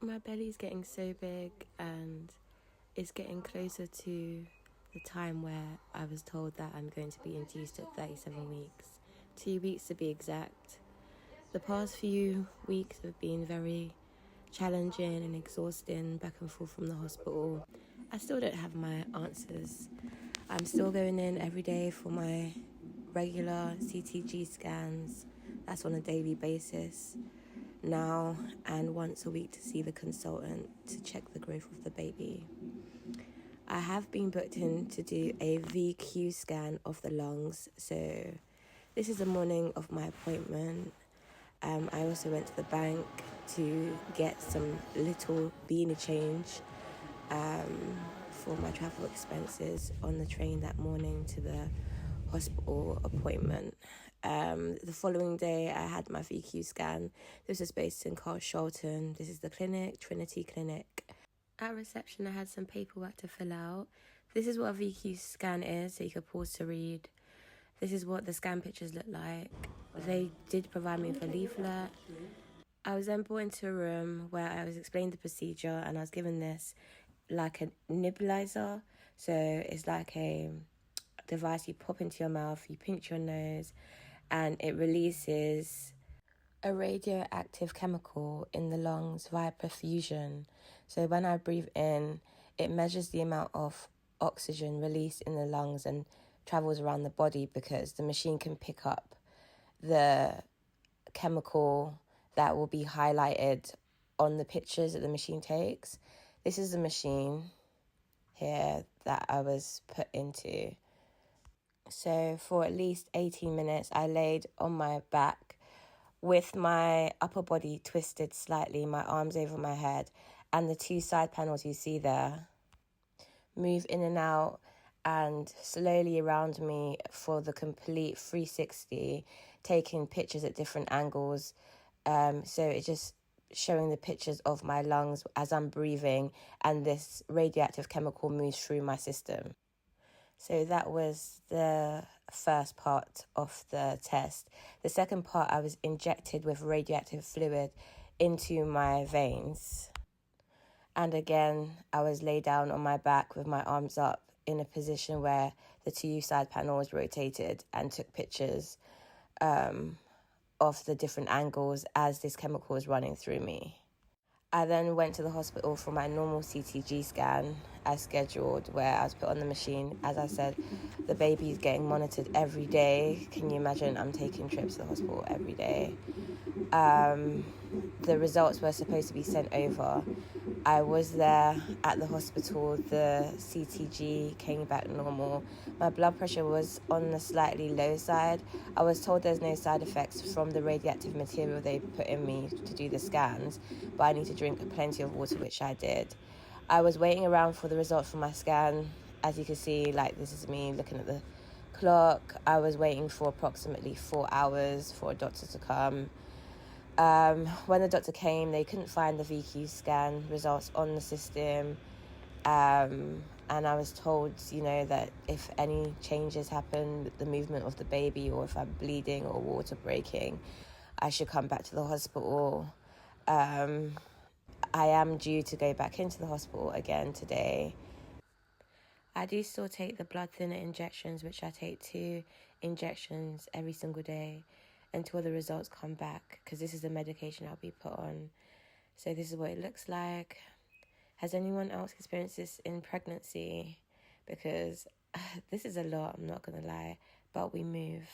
My belly's getting so big and it's getting closer to the time where I was told that I'm going to be induced at 37 weeks. 2 weeks to be exact. The past few weeks have been very challenging and exhausting, back and forth from the hospital. I still don't have my answers. I'm still going in every day for my regular CTG scans. That's on a daily basis now, and once a week to see the consultant to check the growth of the baby. I have been booked in to do a VQ scan of the lungs, so this is the morning of my appointment. I also went to the bank to get some little beanie change for my travel expenses on the train that morning to the hospital appointment. The following day, I had my VQ scan. This is based in Carshalton. This is the clinic, Trinity Clinic. At reception, I had some paperwork to fill out. This is what a VQ scan is, so you could pause to read. This is what the scan pictures look like. They did provide me with a leaflet. I was then brought into a room where I was explained the procedure, and I was given this like a nebulizer. So it's like a device you pop into your mouth, you pinch your nose, and it releases a radioactive chemical in the lungs via perfusion. So when I breathe in, it measures the amount of oxygen released in the lungs and travels around the body, because the machine can pick up the chemical that will be highlighted on the pictures that the machine takes. This is the machine here that I was put into. So for at least 18 minutes, I laid on my back with my upper body twisted slightly, my arms over my head, and the two side panels you see there move in and out and slowly around me for the complete 360, taking pictures at different angles. So it's just showing the pictures of my lungs as I'm breathing, and this radioactive chemical moves through my system. So that was the first part of the test. The second part, I was injected with radioactive fluid into my veins. And again, I was laid down on my back with my arms up in a position where the two side panels rotated and took pictures of the different angles as this chemical was running through me. I then went to the hospital for my normal CTG scan as scheduled, where I was put on the machine. As I said, the baby is getting monitored every day. Can you imagine? I'm taking trips to the hospital every day. The results were supposed to be sent over. I was there at the hospital. The CTG came back normal. My blood pressure was on the slightly low side. I was told there's no side effects from the radioactive material they put in me to do the scans, but I need to drink plenty of water, which I did. I was waiting around for the results from my scan. As you can see, this is me looking at the clock. I was waiting for approximately 4 hours for a doctor to come. When the doctor came, they couldn't find the VQ scan results on the system. And I was told, that if any changes happen with the movement of the baby, or if I'm bleeding or water breaking, I should come back to the hospital. I am due to go back into the hospital again today. I do still take the blood thinner injections, which I take 2 injections every single day until the results come back, because this is the medication I'll be put on. So this is what it looks like. Has anyone else experienced this in pregnancy? Because this is a lot, I'm not going to lie, but we move.